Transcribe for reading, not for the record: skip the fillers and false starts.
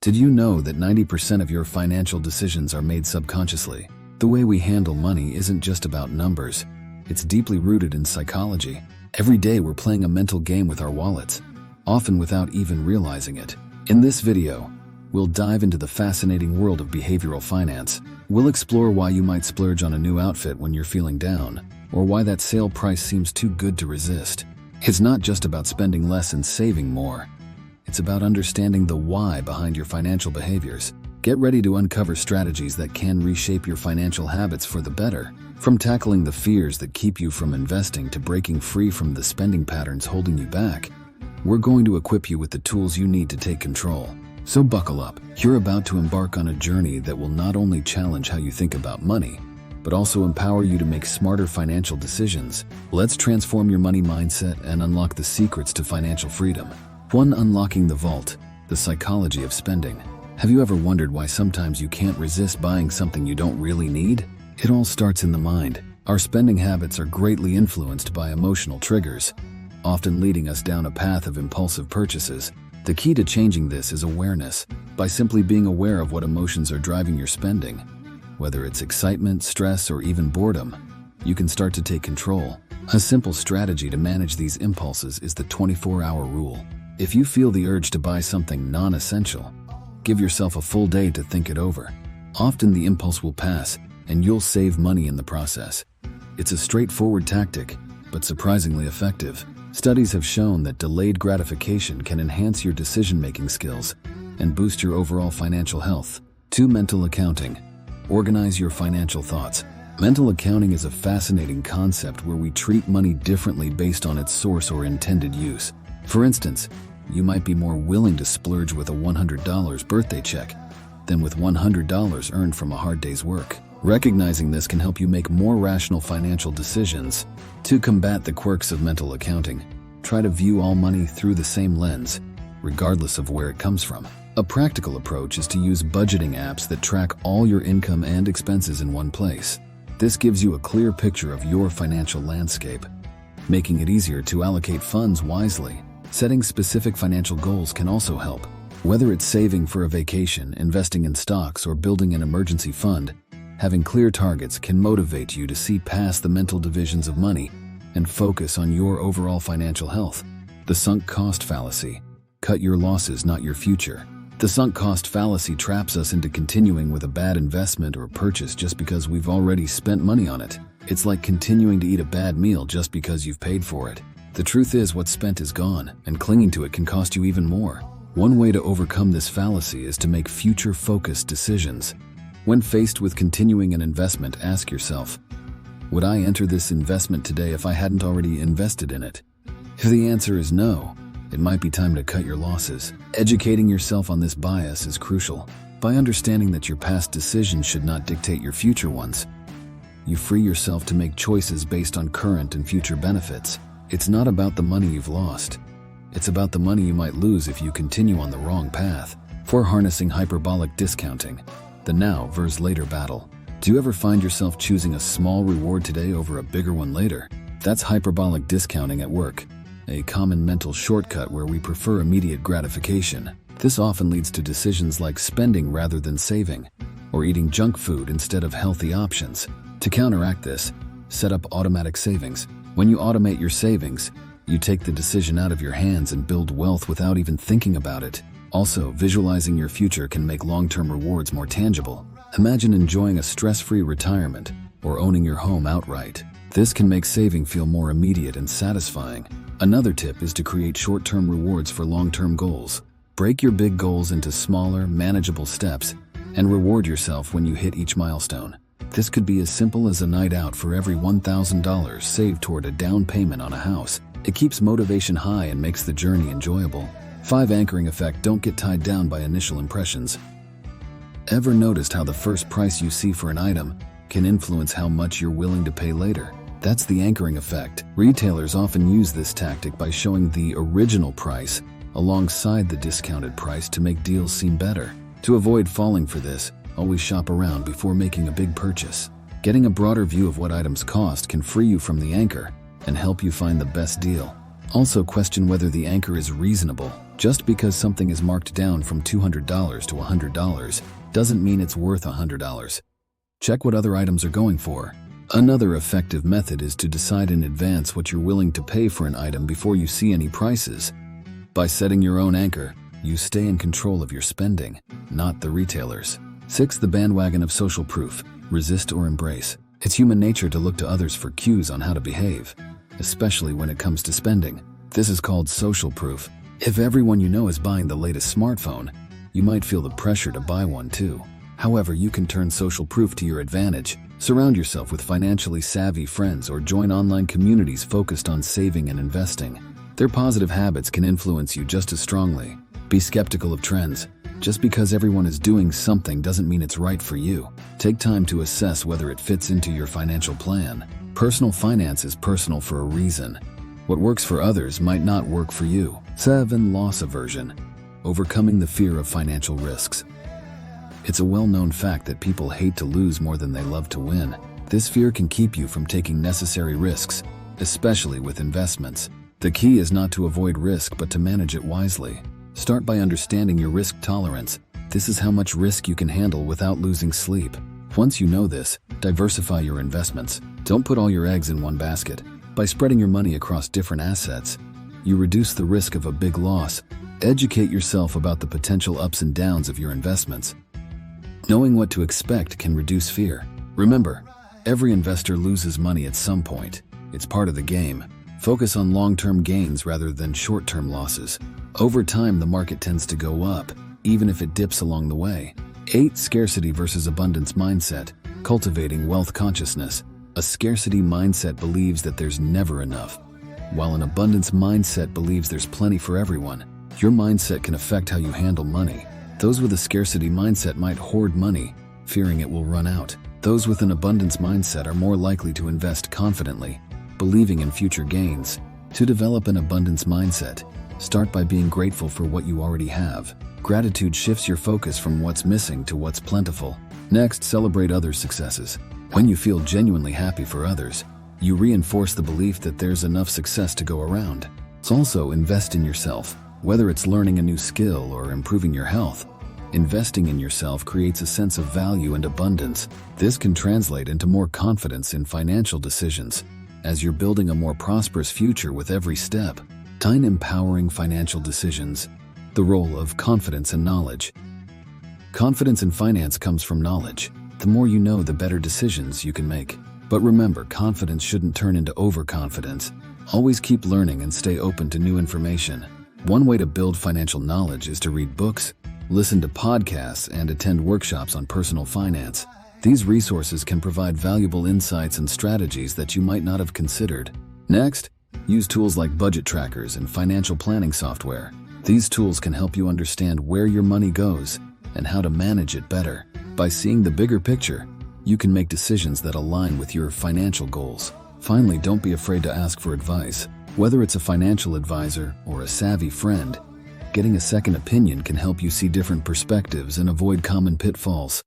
Did you know that 90% of your financial decisions are made subconsciously? The way we handle money isn't just about numbers. It's deeply rooted in psychology. Every day we're playing a mental game with our wallets, often without even realizing it. In this video, we'll dive into the fascinating world of behavioral finance. We'll explore why you might splurge on a new outfit when you're feeling down, or why that sale price seems too good to resist. It's not just about spending less and saving more. It's about understanding the why behind your financial behaviors. Get ready to uncover strategies that can reshape your financial habits for the better. From tackling the fears that keep you from investing to breaking free from the spending patterns holding you back, we're going to equip you with the tools you need to take control. So buckle up. You're about to embark on a journey that will not only challenge how you think about money, but also empower you to make smarter financial decisions. Let's transform your money mindset and unlock the secrets to financial freedom. 1. Unlocking the vault, the psychology of spending. Have you ever wondered why sometimes you can't resist buying something you don't really need? It all starts in the mind. Our spending habits are greatly influenced by emotional triggers, often leading us down a path of impulsive purchases. The key to changing this is awareness. By simply being aware of what emotions are driving your spending, whether it's excitement, stress, or even boredom, you can start to take control. A simple strategy to manage these impulses is the 24-hour rule. If you feel the urge to buy something non-essential, give yourself a full day to think it over. Often the impulse will pass, and you'll save money in the process. It's a straightforward tactic, but surprisingly effective. Studies have shown that delayed gratification can enhance your decision-making skills and boost your overall financial health. 2. Mental accounting. Organize your financial thoughts. Mental accounting is a fascinating concept where we treat money differently based on its source or intended use. For instance, you might be more willing to splurge with a $100 birthday check than with $100 earned from a hard day's work. Recognizing this can help you make more rational financial decisions. To combat the quirks of mental accounting, try to view all money through the same lens, regardless of where it comes from. A practical approach is to use budgeting apps that track all your income and expenses in one place. This gives you a clear picture of your financial landscape, making it easier to allocate funds wisely. Setting specific financial goals can also help. Whether it's saving for a vacation, investing in stocks, or building an emergency fund, having clear targets can motivate you to see past the mental divisions of money and focus on your overall financial health. The sunk cost fallacy. Cut your losses, not your future. The sunk cost fallacy traps us into continuing with a bad investment or purchase just because we've already spent money on it. It's like continuing to eat a bad meal just because you've paid for it. The truth is, what's spent is gone, and clinging to it can cost you even more. One way to overcome this fallacy is to make future-focused decisions. When faced with continuing an investment, ask yourself, would I enter this investment today if I hadn't already invested in it? If the answer is no, it might be time to cut your losses. Educating yourself on this bias is crucial. By understanding that your past decisions should not dictate your future ones, you free yourself to make choices based on current and future benefits. It's not about the money you've lost. It's about the money you might lose if you continue on the wrong path. For harnessing hyperbolic discounting, the now versus later battle. Do you ever find yourself choosing a small reward today over a bigger one later? That's hyperbolic discounting at work, a common mental shortcut where we prefer immediate gratification. This often leads to decisions like spending rather than saving, or eating junk food instead of healthy options. To counteract this, set up automatic savings. When you automate your savings, you take the decision out of your hands and build wealth without even thinking about it. Also, visualizing your future can make long-term rewards more tangible. Imagine enjoying a stress-free retirement or owning your home outright. This can make saving feel more immediate and satisfying. Another tip is to create short-term rewards for long-term goals. Break your big goals into smaller, manageable steps and reward yourself when you hit each milestone. This could be as simple as a night out for every $1,000 saved toward a down payment on a house. It keeps motivation high and makes the journey enjoyable. 5. Anchoring effect. Don't get tied down by initial impressions. Ever noticed how the first price you see for an item can influence how much you're willing to pay later? That's the anchoring effect. Retailers often use this tactic by showing the original price alongside the discounted price to make deals seem better. To avoid falling for this, always shop around before making a big purchase. Getting a broader view of what items cost can free you from the anchor and help you find the best deal. Also question whether the anchor is reasonable. Just because something is marked down from $200 to $100 doesn't mean it's worth $100. Check what other items are going for. Another effective method is to decide in advance what you're willing to pay for an item before you see any prices. By setting your own anchor, you stay in control of your spending, not the retailers. 6. The bandwagon of social proof. Resist or embrace. It's human nature to look to others for cues on how to behave, especially when it comes to spending. This is called social proof. If everyone you know is buying the latest smartphone, you might feel the pressure to buy one too. However, you can turn social proof to your advantage. Surround yourself with financially savvy friends or join online communities focused on saving and investing. Their positive habits can influence you just as strongly. Be skeptical of trends. Just because everyone is doing something doesn't mean it's right for you. Take time to assess whether it fits into your financial plan. Personal finance is personal for a reason. What works for others might not work for you. 7. Loss aversion. Overcoming the fear of financial risks. It's a well-known fact that people hate to lose more than they love to win. This fear can keep you from taking necessary risks, especially with investments. The key is not to avoid risk but to manage it wisely. Start by understanding your risk tolerance. This is how much risk you can handle without losing sleep. Once you know this, diversify your investments. Don't put all your eggs in one basket. By spreading your money across different assets, you reduce the risk of a big loss. Educate yourself about the potential ups and downs of your investments. Knowing what to expect can reduce fear. Remember, every investor loses money at some point. It's part of the game. Focus on long-term gains rather than short-term losses. Over time, the market tends to go up, even if it dips along the way. 8. Scarcity versus abundance mindset. Cultivating wealth consciousness. A scarcity mindset believes that there's never enough, while an abundance mindset believes there's plenty for everyone. Your mindset can affect how you handle money. Those with a scarcity mindset might hoard money, fearing it will run out. Those with an abundance mindset are more likely to invest confidently, believing in future gains. To develop an abundance mindset, start by being grateful for what you already have. Gratitude shifts your focus from what's missing to what's plentiful. Next, celebrate others' successes. When you feel genuinely happy for others, you reinforce the belief that there's enough success to go around. Also, invest in yourself. Whether it's learning a new skill or improving your health, investing in yourself creates a sense of value and abundance. This can translate into more confidence in financial decisions, as you're building a more prosperous future with every step. 9. Empowering financial decisions. The role of confidence and knowledge. Confidence in finance comes from knowledge. The more you know, the better decisions you can make. But remember, confidence shouldn't turn into overconfidence. Always keep learning and stay open to new information. One way to build financial knowledge is to read books, listen to podcasts, and attend workshops on personal finance. These resources can provide valuable insights and strategies that you might not have considered. Next, use tools like budget trackers and financial planning software. These tools can help you understand where your money goes and how to manage it better. By seeing the bigger picture, you can make decisions that align with your financial goals. Finally, don't be afraid to ask for advice. Whether it's a financial advisor or a savvy friend, getting a second opinion can help you see different perspectives and avoid common pitfalls.